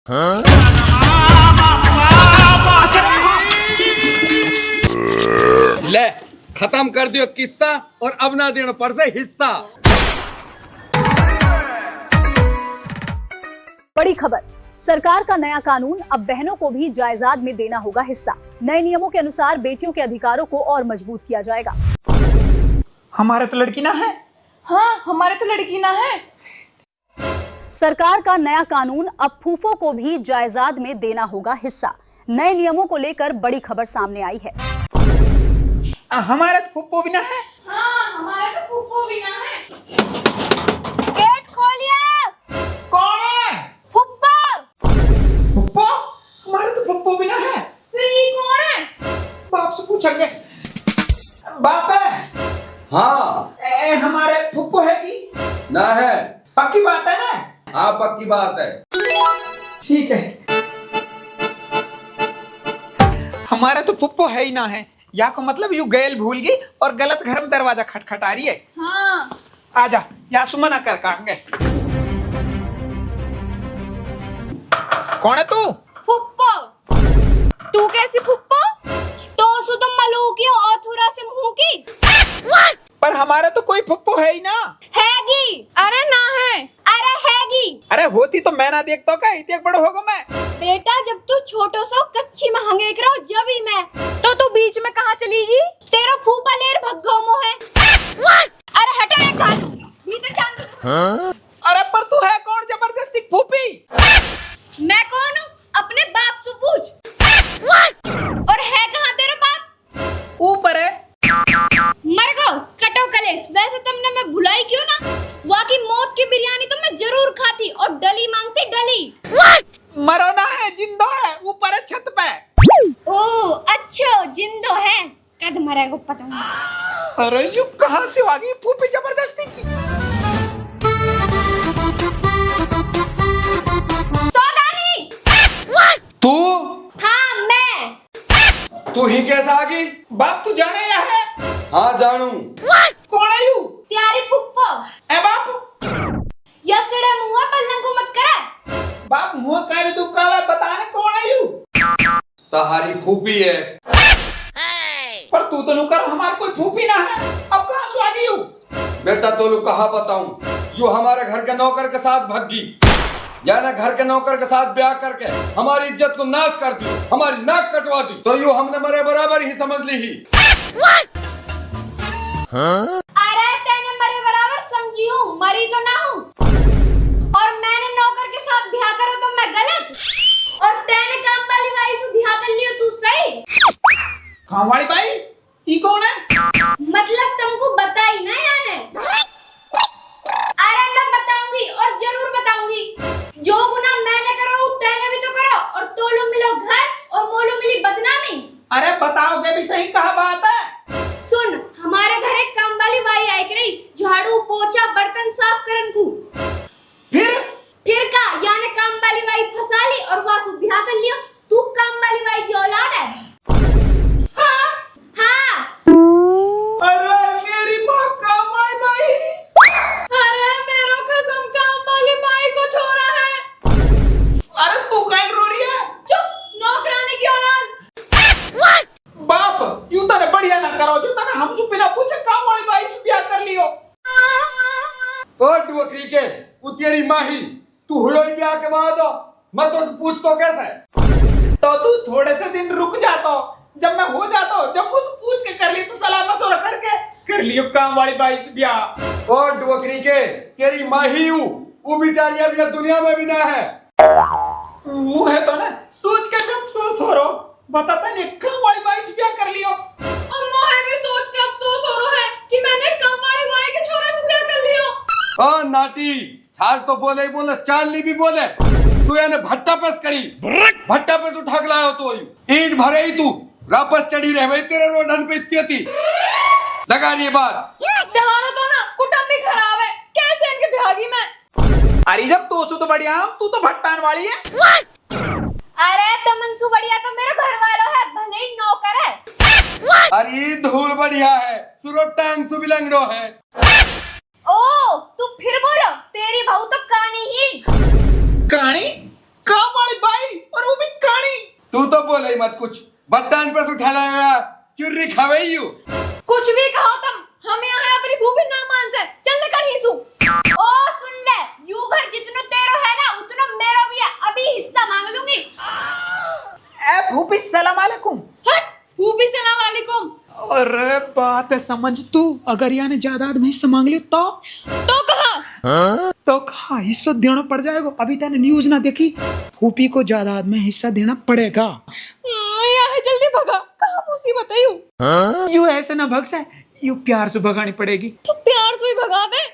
ले खत्म कर दियो किस्सा और अब ना देना पड़ से हिस्सा। बड़ी खबर, सरकार का नया कानून, अब बहनों को भी जायदाद में देना होगा हिस्सा। नए नियमों के अनुसार बेटियों के अधिकारों को और मजबूत किया जाएगा। हमारे तो लड़की ना है। हाँ, हमारे तो लड़की ना है। सरकार का नया कानून, अब फूफों को भी जायदाद में देना होगा हिस्सा। नए नियमों को लेकर बड़ी खबर सामने आई है। हमारे तो फूफो भी ना है। हाँ, हमारे तो फूफो भी ना है। गेट खोलिए। कौन है? फूफा। फूफो? हमारे तो फूफो भी ना है। फिर ये कौन है? बाप से पूछेंगे। बाप है? हाँ। हमारे फूफो है कि ना है? पक्की बात है ना? हाँ पक्की बात है। ठीक है। हमारे तो फुप्पो है ही ना है। या को मतलब यू गैल भूल गई और गलत घर में दरवाजा खटखटा रही है। हाँ। आजा, या सुमना कर कांगे। कौन है तू? फुप्पो। तू कैसी फुप्पो? तो सुतम मलूकी और थुरा से मुंह की। पर हमारे तो कोई फुप्पो है ही ना। हैगी। अरे ना है। अरे हैगी। अरे होती तो मैं ना देखता का इतने बड़ो होगा मैं। बेटा जब तू छोटो सो कच्ची में हंगे करो जब ही मैं तो तू बीच में कहाँ चलीगी? तेरा फूफा लेर भग्गो मो है। अरे हटा एक घालू भीतर जान। अरे पर तू है कौन जबरदस्ती फूफी? मैं कौन हूँ? अपने बाप से पूछ। और है कहाँ तेरा बाप? ऊपर है। मर गो कटो कलेस। वैसे तुमने मैं भुलाई क्यों ना? वाकई मौत की बिरयानी तो मैं जरूर खाती और डली मांगती डली। मरो ना है, जिंदो है, ऊपर है छत पे। ओ अच्छा जिंदो है। कद मरेगा पता नहीं। अरे यू कहाँ से आ गई फूफी जबरदस्ती की? सौदानी। तू? हाँ मैं। तू ही कैसा आ गई? बाप तू जाने या है? हाँ जानू। कौन है यू? प्यारी फुप्पो। ए बाप यसड़े मुंह पल्लंगू मत करे। बाप मुंह काले तू काला बताने कौन है यू? तहारी फूफी है। पर तू तो नुकर हमार कोई फूफी ना है। अब कहाँ से आ गई यू? बेटा तो लू कहा बताऊं, यू हमारे घर के नौकर के साथ भगी। जाना घर के नौकर के साथ ब्याह करके हमारी इज्जत को नाश कर दी, हमारी नाक कटवा दी, तो यू हमने मरे बराबर ही समझ ली ही। अरे तेने मरे बराबर समझी हूँ, मरी तो ना हूँ। और मैंने नौकर के साथ ब्याह करो तो मैं गलत? और तेने काम वाली बाई से ब्याह कर लियो तू सही? काम वाली बाई? ये कौन है? मतलब तुमको बताई ना याने? अरे मैं बताऊंगी और जरूर बताऊंगी। जो गुनाह मैंने करो तेने भी तो करो और तोलो मिलो घर और मोलो मिली बदनामी। अरे बताओगे भी सही कहा बात है। सुन, हमारे घर एक काम वाली बाई आई रही, झाड़ू पोछा बर्तन साफ करन को। फिर का यानी काम वाली बाई फंसा ली और वासु ब्याह कर लियो। तू काम वाली बाई की औलाद है? हाँ। अरे मेरी माँ काम वाली बाई। अरे मेरो कसम काम वाली बाई को छोड़ा है। अरे तू कहीं रो रही है? चुप, नौकरानी की औलाद। बाप यूं तो ने बढ़िया ना करो जो तना हमसे बिना पूछे काम वाली बाई से ब्याह कर लियो। ओ डुवकरी के, वो तेरी माँ ही, तू हुई ब्याह के बाद मैं तो पूछ तो कैसे? तो तू थोड़े से दिन रुक जाता, जब मैं हो जाता, जब मुझसे पूछ के कर ली तो सलाह मशवरा करके कर लियो काम वाली बाई से ब्याह। ओ डुवकरी के, तेरी माँ ही हूँ, वो बेचारी अभी दुनिया में भी ना है। मुंह है तो ना सोच के भी अफसोस हो रहा, बताता नहीं काम वाली बाई से ब्याह कर लियो। अम्मा है भी सोच के अफसोस हो रहा है कि मैंने काम वाली बाई के छोरे से ब्याह कर लियो। ओ नाटी, छाछ तो बोले ही बोले, चालनी भी बोले। तू याने भट्टा पेस करी, भट्टा पेस उठा के लाया तो ईंट भरे ही तू वापस चढ़ी रह गई तेरे रोडन पे इत्ती लगा रही बात। दहानो तो ना कुटुंब भी खराब है, कैसे इनके ब्यागी में? अरे जब तो बढ़िया, तू तो भट्टान वाली है। अरे तो मनसू बढ़िया तो मेरे घर वालों है, भले ही नौकर है। अरे धूल बढ़िया है, सुरतांग सुबिलंगड़ो है। ओ तू फिर बोलो, तेरी बहू तो कानी ही। कहानी काम वाली बाई और वो भी काणी। तू तो बोले ही मत कुछ, बट्टान पे से उठा लाया चुर्री खावे यू। कुछ भी कहो तुम, हम यहाँ है अपनी भूपी ना मान से। चल निकल हिस्सू। ओ सुन ले, यू घर जितना तेरो है ना उतना मेरो भी है। अभी हिस्सा मांग लूंगी। ए भूपी सलाम अलैकुम। हट, भूपी सलाम वालेकुम। अरे बात है समझ तू, अगर यहाँ ने जायदाद में हिस्सा मांग लिया तो कहा तो कहा हिस्सा देना पड़ जाएगा। अभी तैने न्यूज ना देखी, भूपी को जायदाद में हिस्सा देना पड़ेगा। यहाँ जल्दी भगा, कहाँ मुसीबत है यू। यू ऐसे ना भग से, यू प्यार से भगानी पड़ेगी। तो प्यार से ही भगा दे।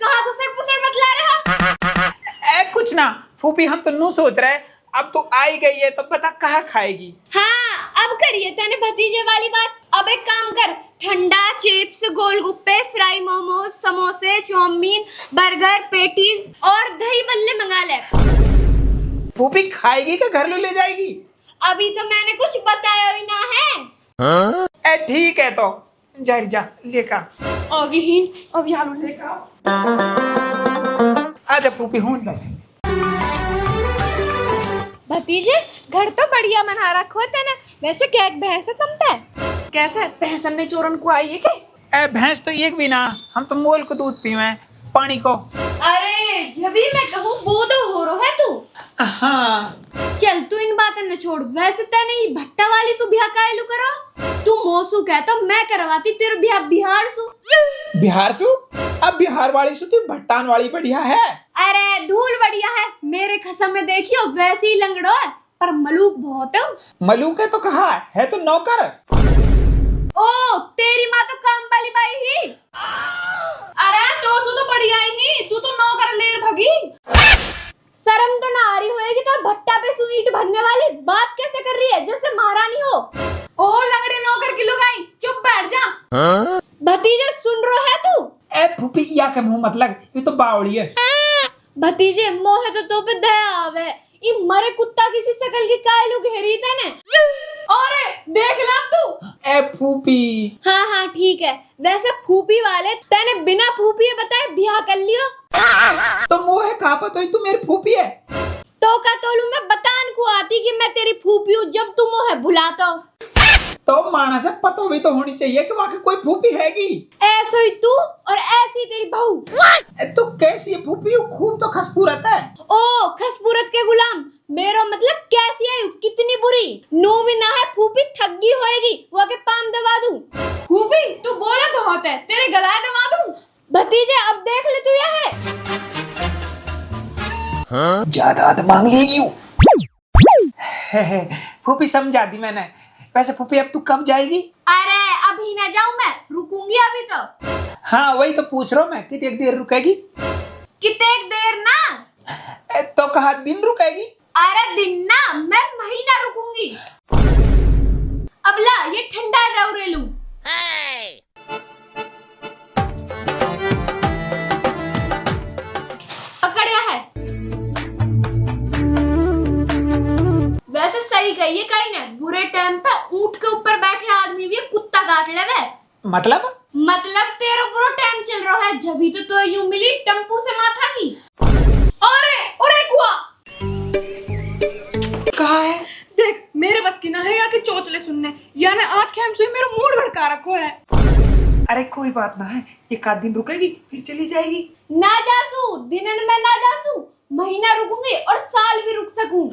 कहाँ घुसर पुसर बतला रहा। कुछ ना फूफी, हम तो नू सोच रहे, अब तो आई गई है तो पता कहाँ खाएगी। हाँ, अब करिए तेने भतीजे वाली बात। अब एक काम कर, ठंडा, चिप्स, गोलगप्पे, फ्राई मोमोज, समोसे, चाउमीन, बर्गर, पेटीज और दही बल्ले मंगा ले। फूफी खाएगी कि घर ले जाएगी? अभी तो मैंने कुछ बताया ही ना है। ठीक है तो जा जा लेकर अब यार लेकर आजा फूफी हूँ बस। भतीजे घर तो बढ़िया बना रखो तेने। वैसे क्या एक भैंस है तुम पे? कैसे भैंस ने चोरन को आई है क्या? भैंस तो एक भी ना, हम तो मोल को दूध पीवे पानी को। अरे जब भी मैं कहूँ बोधो हो रो है तू। हाँ चल तू इन बातें न छोड़। वैसे तेने ये भट्टा वाली सु ब्याह कायलू करो। तू मोसू कह तो मैं करवाती तेरे ब्याह बिहार सु। बिहार सु? अब बिहार वाली सु तो भट्टान वाली बढ़िया है। अरे धूल बढ़िया है, मेरे खसम में देखियो वैसे ही लंगड़ो है, पर मलूक बहुत है। मलूक है तो कहा है तो नौकर। ओ तेरी माँ तो काम वाली बाई ही। अरे तो सु तो बढ़िया ही, तू तो नौकर लेर भगी। शर्म तो ना आ रही होएगी तो भट्टा पे ईंट भरने वाली बात कैसे कर रही है जैसे महारानी हो। ओ लंगड़े नौकर की लुगाई, चुप बैठ जा। भतीजे सुन रो है तू? फूफी या के मुंह मतलब, ये तो बावड़ी है। भतीजे मोहे तो पे दया आवे। ये मरे कुत्ता किसी शकल की कायलू घेरी तेने। अरे देख ला तू। फूफी हाँ हाँ ठीक है। वैसे फूफी वाले तेने बिना फूफी बताए ब्याह कर लियो। तो मोहे कहा पता तू मेरी फूफी है। तो का तोलू मैं बतान को आती कि मैं तेरी फूफी हूँ जब तू मोहे बुलाता हो। तो माना से पता भी तो होनी चाहिए कि वाकई कोई फूफी हैगी। ऐसे ही तू और ऐसी तेरी बहू। तो कैसी है फूफी? खूब तो खसपूरत है। ओ खसपूरत के गुलाम, मेरा मतलब कैसी है, कितनी बुरी। नू भी ना है फूफी ठगी होएगी, वो के पाम दबा दूं। फूफी तू बोले बहुत है, तेरे गलाए दबा दूं। भतीजे अब देख ले तू ये है। जायदाद मांग लेगी। फूफी समझा दी मैंने। वैसे फूफी अब तू कब जाएगी? अरे अभी ना जाऊं मैं, रुकूंगी अभी तो। हाँ वही तो पूछ रहा हूँ मैं, कितनी देर रुकेगी? कितने देर ना? तो कहा दिन रुकेगी? अरे दिन ना, मैं महीना रुकूंगी। अब ला ये ठंडा रौरे लूं। पकड़या है। वैसे सही कही कहीं ने, बुरे टाइम पे ऊंट के ऊपर बैठे आदमी भी कुत्ता काट लेवे। मतलब तेरा पूरा टाइम चल रहा है, जभी तो यूं मिली टम्पू से माथा की। अरे कुआ कहा है? देख मेरे बस की ना है या कि चोचले सुनने, या ने आठ खेम से मेरा मूड भड़का रखो है। अरे कोई बात ना है, एक आध दिन रुकेगी फिर चली जाएगी। ना जासू, दिनन में ना जासू, महीना रुकूंगी और साल भी रुक सकूं।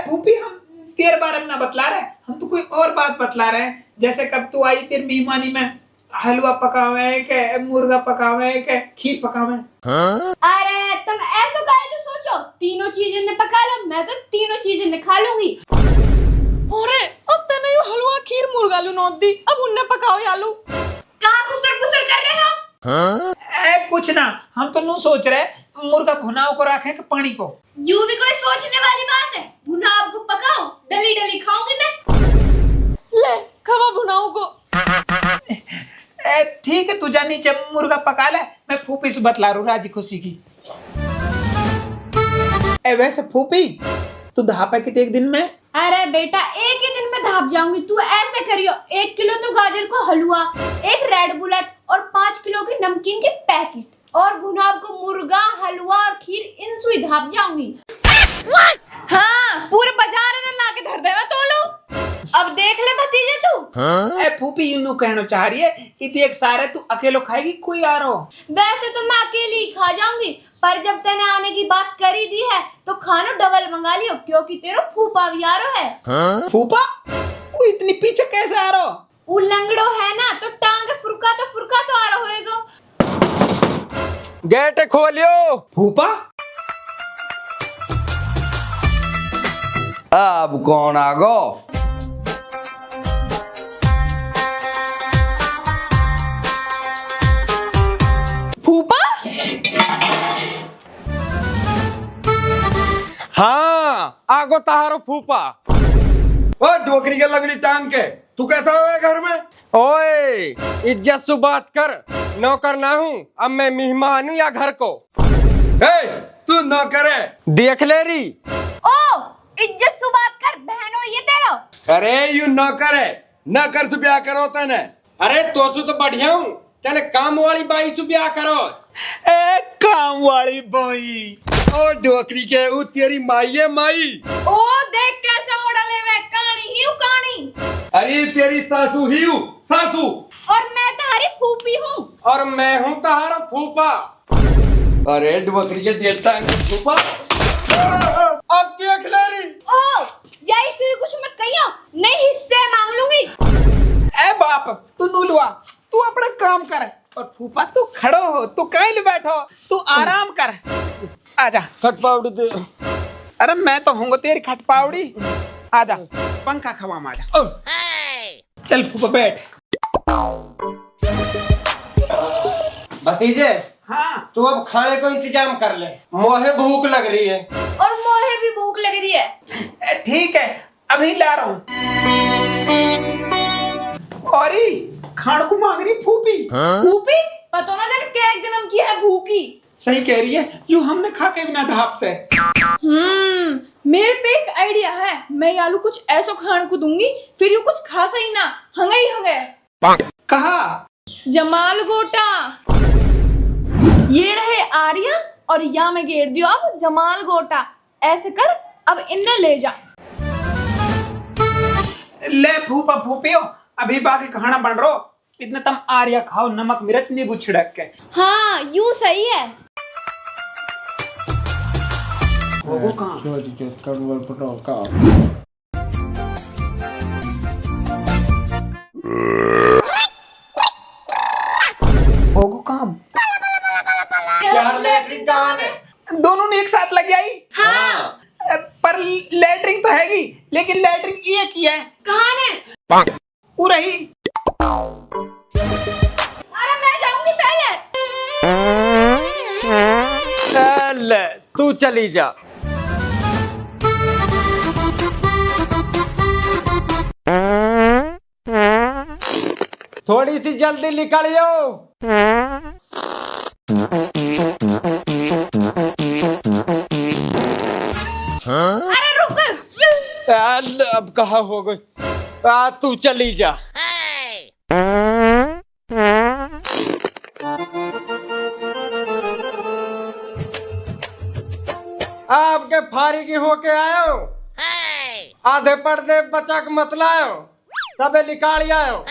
फूफी हम तेरे बारे में ना बतला रहे, हम तो कोई और बात बतला रहे हैं। जैसे कब तू आई तेरी मेहमानी में हलवा पकावे के मुर्गा पकावे के खीर पकावे। अरे तुम ऐसा काहे सोचो, तीनों चीजें ने पका लो, मैं तो तीनों चीजें ने खा लूंगी। अरे अब तने यो हलवा खीर मुर्गा लू नोट दी, अब उन्ने पकाओ आलू। कहाँ खुसर पुसर कर रहे हो? कुछ ना, हम तो नू सोच रहे मुर्गा भुनाओ को रखे के पानी को। यूं भी कोई सोचने वाली बात है? भुनाओ को पकाओ, डली डली खाऊंगी मैं। ले खवा भुनाओ को। ठीक है, तू जा नीचे मुर्गा पका ले, मैं फूफी से बतला रू राजी खुशी की। वैसे फूफी तू धापा कितने एक दिन में? अरे बेटा एक ही दिन में धाप जाऊंगी। तू ऐसे करियो, 1 किलो तो गाजर को हलवा, 1 रेड बुलेट और 5 किलो की नमकीन के पैकेट। और भुनाब को मुर्गा, हलवा और खीर इन सुई धाप जाऊंगी। हाँ, पूरे बाजार में ला के धर देवा तो लो। अब देख ले भतीजे तू। ए फूफी यूं कहना चाह रही है कि देख सारे तू अकेलो खाएगी कोई आ रहा हो? वैसे तो मैं अकेली ही खा जाऊंगी, पर जब तने आने की बात करी दी है तो खानो डबल मंगा लियो, क्योंकि तेरा फूफा भी आ रहा है। फूफा? वो इतनी पीछे कैसे आ रहा हो? वो लंगड़ो है ना, तो टांग फुरका तो आ रहा होएगा। गेट खोलियो। फूफा अब कौन आ गो? फूफा? हाँ, आगो तारो फूफा। ओ डोकरी के लगड़ी टांग के तू कैसा हुआ घर में? ओए, इज्जत से बात कर। नौकर ना हूँ, अब मैं मेहमान हूँ या घर को। ए, तू नौकर है? देख ले री। ओ, इज्जत से बात कर बहनों, ये तेरा। अरे यू नौकर है, नौकर से ब्याह करो तने। अरे तोसु तो बढ़िया हूँ, चले काम वाली बाई से ब्याह करो। ए काम वाली बाई। ओ डोकरी के उ तेरी माई है माई। ओ देख कैसे ओढ़ले वे, कहानी ही कहानी। अरे तेरी सासू ही हूँ, सासू। और मैं तुम्हारी फूफी हूँ। और मैं हूँ तारा फूफा। अरे डोकरी के देता है फूफा। अब देख ले री। ओ, यही सुई कुछ मत कहियो, नहीं हिस्से मांग लूंगी। ए बाप, तू नूलवा, तू अपना काम कर। और फूफा तू खड़ो हो, तू कहीं ले बैठो, तू आराम कर। आजा। खट पाउडर दे। अरे मैं तो हूँ तेरी खटपावड़ी। आजा, पंखा खवाम आजा। चल फूफा बैठ। भतीजे, हाँ तू अब खाने को इंतजाम कर ले, मोहे भूख लग रही है। और मोहे भी भूख लग रही है। ठीक है, अभी ला रहा हूँ। और खान को मांग रही फूफी। फूफी? पता ना तेने क्या जन्म किया है भूखी। सही कह रही है, जो हमने खा के बिना धाप से। मेरे पे एक आइडिया है, मैं आलू कुछ ऐसा खाने को दूंगी, फिर ये कुछ खा सही ना, हंगे ही हंगे। कहा? जमाल गोटा। ये रहे आर्या और या मैं घेर दियो अब जमाल गोटा। ऐसे कर, अब इन्हें ले जा। ले फूफा फूफियो, अभी बाकी खाना बन रो। इतना तुम आर्या खाओ, नमक मिर्च नींबू छिड़क के। हाँ, यूं सही है। वो कहाँ? होगो काम। यार लैट्रिन कहाँ है? दोनों ने एक साथ लग आई। हाँ। पर लैट्रिन तो हैगी, लेकिन लैट्रिन एक ही है। कहाँ ने? वो रही। अरे मैं जाऊंगी पहले। चल, तू चली जा। थोड़ी सी जल्दी निकलियो। अरे रुक। चल, अब कहाँ हो गई? तू चली जा। आपके फारिगी होके आयो, आधे पर्दे बचक मत लायो, सबे निकाल आयो।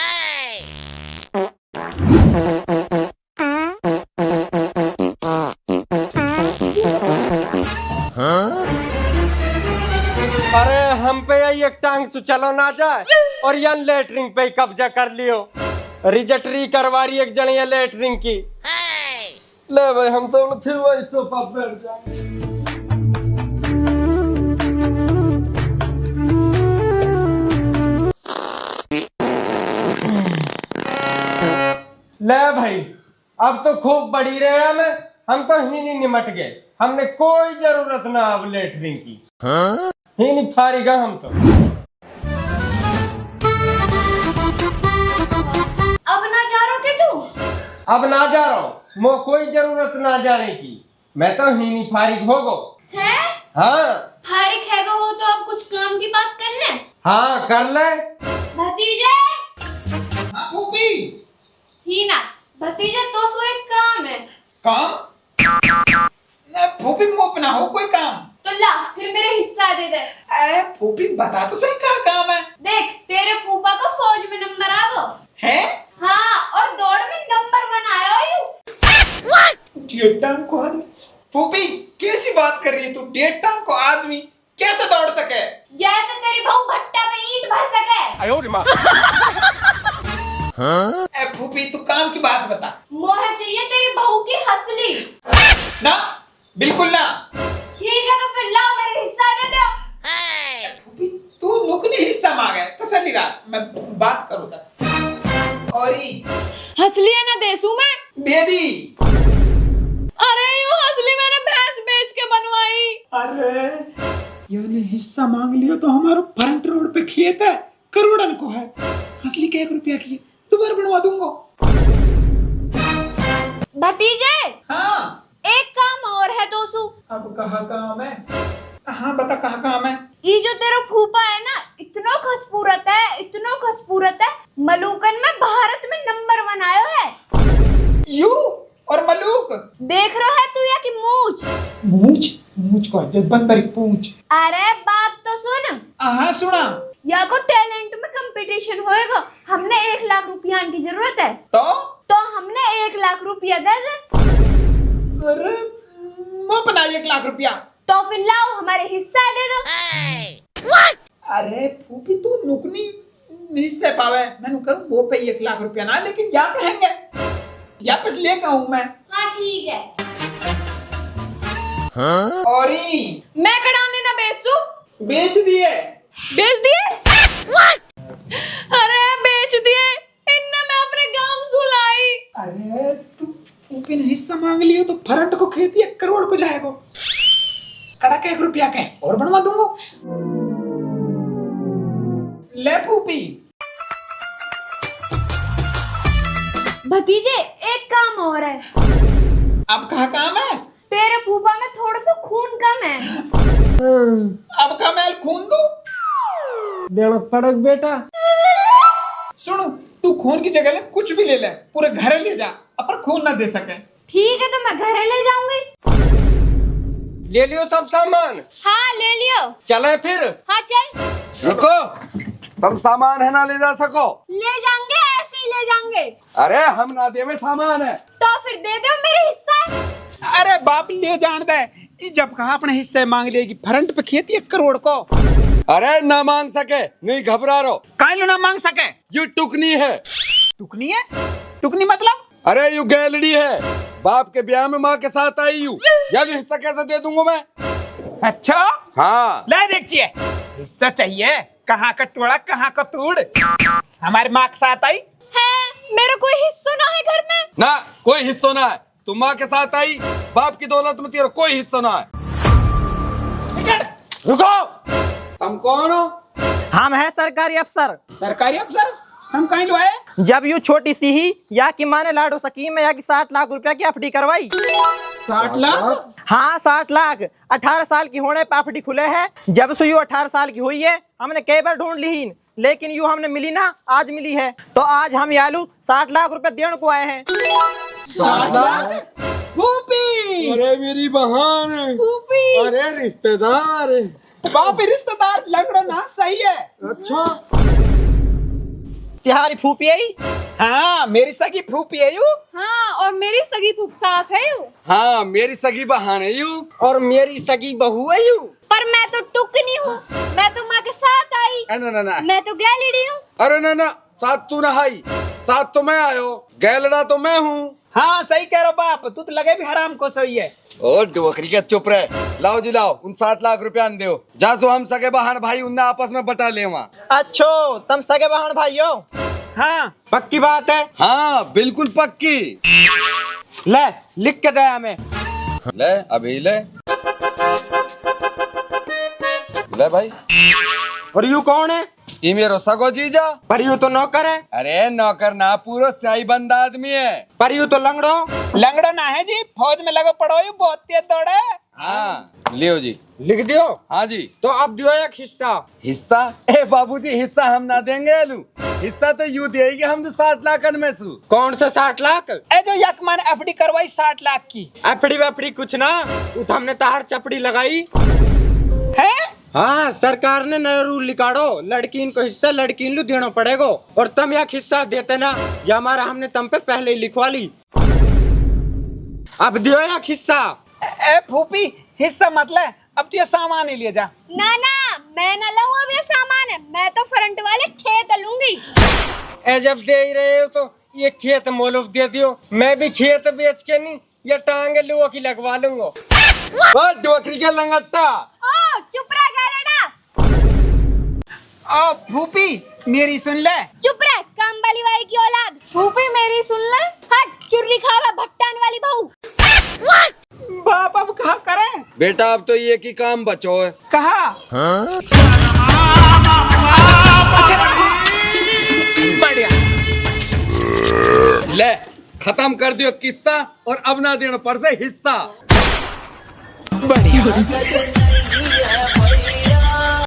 अरे हम पे यही एक टांग से चलो ना जाए और यन लेटरिंग पे कब्जा कर लियो। रिजस्ट्री करवा रही एक जन ये लेटरिंग की। ले भाई, हम तो फिर वही सोफा बैठ जाएंगे। ले भाई, अब तो खूब बड़ी रहे हम तो ही नहीं निमट गए। हमने कोई जरूरत ना अब लेटरिंग की। ही नहीं फारिगा हम तो। अब ना जा रहो के तू? अब ना जा रहा हूँ, मो कोई जरूरत ना जाने की। मैं तो ही नहीं फारिग हो गो। है? हाँ फारिग हैगा हो तो अब कुछ काम की बात कर ले। हाँ, कर ले। भतीजे। फूफी। ही ना, भतीजे तो सो एक काम है। काम न फूफी मुंह ना हो कोई काम। तो ला फिर मेरा हिस्सा दे दे। ए फूफी बता तो सही क्या काम है। देख तेरे फूफा को फौज में नंबर आ गो है हाँ, और दौड़ में नंबर 1 आया हो यू। डेढ़ टांग को आदमी। फूफी कैसी बात कर रही है तू? डेढ़ टांग को आदमी कैसे दौड़ सके? जैसे तेरी बहू भट्टा पे ईंट भर सके। ए फूफी तू काम की बात बता। मोह चाहिए तेरी बहू की हंसली। ना बिल्कुल ना। ठीक है तो फिर लाओ मेरे हिस्सा दे दो। फूफी तू नुकली हिस्सा मांगे तसल्ली रख, मैं बात करूंगा। और हंसलिए ना देसू मैं। दे दी। अरे यूं हंसली मैंने भैंस बेच के बनवाई। अरे यानी हिस्सा मांग लियो तो हमारा फ्रंट रोड पे खेत है, करोड़न को है। असली के 1 रुपया की है, दोबारा बनवा दूंगा। भतीजे हाँ एक काम और है दोसू। अब कहाँ काम है? हाँ बता कहाँ काम है? ये जो तेरा फूफा है ना इतना खसपूरत है, इतना खसपूरत है। मलूकन में भारत में नंबर 1 आयो है। यू और मलूक देख रहा है तू या कि मूछ? मूछ मूछ को जब बंदरी पूछ। अरे बात तो सुन। हाँ सुना। या को टैलेंट में कंपटीशन होएगा। हमने 1 लाख रुपया की जरूरत है तो हमने 1 लाख रुपया दे दे। अरे मैं बना 1 लाख रुपया। तो फिर लाओ हमारे हिस्सा दे दो। अरे फूफी तू नुकनी हिस्से पावे, मैं करूँ वो पे 1 लाख रुपया ना, लेकिन यहाँ पे हैंगे, यहाँ पे लेकर आऊँ मैं। हाँ ठीक है। और मैं कड़ाने ना बेचू। बेच दिए। बेच दिए? अरे बेच दिए इनने, मैं अपने गांव सुलाई। अरे तू फूफी ने हिस्सा मांग लियो तो फ्रंट को खेती 1 करोड़ को जाएगा। कड़क 1 रुपया के और बनवा दूंगा। ले फूफी। भतीजे एक काम और है। अब कहाँ काम है? तेरे फूफा में थोड़ा सा खून कम है। अब का मैल खून दू? देना पड़क बेटा। सुनो तू खून की जगह ले कुछ भी ले ले, पूरे घर ले जा, पर खून ना दे सके। ठीक है तो मैं घरे ले जाऊंगी। ले लियो सब सामान। हाँ ले लियो। चले फिर। हाँ चल। रुको, तुम सामान है ना ले जा सको? ले जाएंगे, ऐसे ही ले जाएंगे। अरे हम ना देवे सामान है। तो फिर दे दो मेरे हिस्सा। अरे बाप ले जान दे, जब कहा अपने हिस्से मांग लेगी, फ्रंट पे खेती 1 करोड़ को। अरे ना मांग सके, नहीं घबरा रहो। काहे ना मांग सके? यू टुकनी है। टुकनी है? टुकनी मतलब? अरे यू गैलरी है, बाप के ब्याह में माँ के साथ आई यू। यार हिस्सा कैसे दे दूंगा मैं? अच्छा हाँ ले देखिए, हिस्सा चाहिए। कहाँ का टोड़ा कहाँ का तूड़, हमारी माँ के साथ आई है, मेरा कोई हिस्सा ना है घर में। ना कोई हिस्सा ना है। तुम माँ के साथ आई, बाप की दौलत में तेरा कोई हिस्सा ना है। रुको। तुम कौन हो? हम हैं सरकारी अफसर। सरकारी अफसर? हम कहीं लो आए? जब यूं छोटी सी ही या कि माँ ने लाडो स्कीम में या कि 60 लाख रुपया की एफडी करवाई। 60 लाख? हाँ 60 लाख। 18 साल की होने पे एफडी खुले है। जब से यूं 18 साल की हुई है हमने कई बार ढूंढ ली, लेकिन यूं हमने मिली ना, आज मिली है। तो आज हम यालू 60 लाख रुपया देने को आए हैं। 60 लाख? फूफी! अरे मेरी बहन। फूफी। अरे रिश्तेदार। बाप रिश्तेदार लंगड़ो ना सही है। अच्छा तिहारी फूफी आई। हाँ मेरी सगी फूफी है यू। हाँ और मेरी सगी फुफसास है यू। हाँ मेरी सगी बहन है यू। और मेरी सगी बहू है यू। पर मैं तो टुकनी हूँ, मैं तो माँ के साथ आई। ना ना ना। मैं तो गैलरी हूँ। अरे ना ना, साथ तू ना आई, साथ तो मैं आयो, गैलड़ा तो मैं हूँ। हाँ सही कह रहे बाप, तू तो लगे भी हराम को सही है। ओ डोकरी के चुप रहे। लाओ जी लाओ, उन 7 लाख रुपया दो। जा सो हम सगे बहन भाई उन्हें आपस में बटा ले वहाँ। अच्छो तुम सगे बहन भाइयों? हाँ पक्की बात है। हाँ बिल्कुल पक्की। ले लिख के दे हमें। ले अभी ले भाई। और यू कौन है? ये मेरो सगो जीजा। पर यू तो नौकर है। अरे नौकर ना, पूरा सही बंद आदमी है। पर यू तो लंगड़ो। लंगड़ो ना है जी, फौज में लगो पड़ो यू, बहुत तेज दौड़े। हाँ लियो जी। लिख दियो। हाँ जी। तो अब दियो एक हिस्सा। हिस्सा? ए बाबूजी हिस्सा हम ना देंगे आलू। हिस्सा तो यूं देगी हम तो 60 लाख में सु। कौन सा 60 लाख? ए जो यक मैंने एफडी करवाई 60 लाख की एफडी वेफडी कुछ ना, वो तो हमने तार चपड़ी लगाई है। हाँ, सरकार ने नया रूल निकालो, लड़कीन को हिस्सा लड़कीन लू देना पड़ेगा, और तुम एक हिस्सा देते ना, ये हमारा हमने तुम पे पहले ही लिखवा ली। अब दियो एक हिस्सा। ए फूफी हिस्सा मतलब अब तो ये सामान ही ले जा। ना ना, मैं न लाऊं अब ये सामान है, मैं तो फ्रंट वाले खेत लूंगी। ए जब दे ही रहे हो तो ये खेत मोलूफ दे दियो, मैं भी खेत बेच के नहीं ये टांगे लुओ की लगवा लूंगा। डोकरी के लंगट्टा। ओ चुप रह गैरेडा। ओ फूफी मेरी सुन ले। चुप रह कामवाली बाई की औलाद। फूफी मेरी सुन ले। हट चुर्री खावा भट्टान वाली बहू। बाप अब कहा करें बेटा अब तो ये की काम बचो है। कहा बढ़िया ले खत्म कर दियो किस्सा और अब ना देना पड़ से हिस्सा। बढ़िया।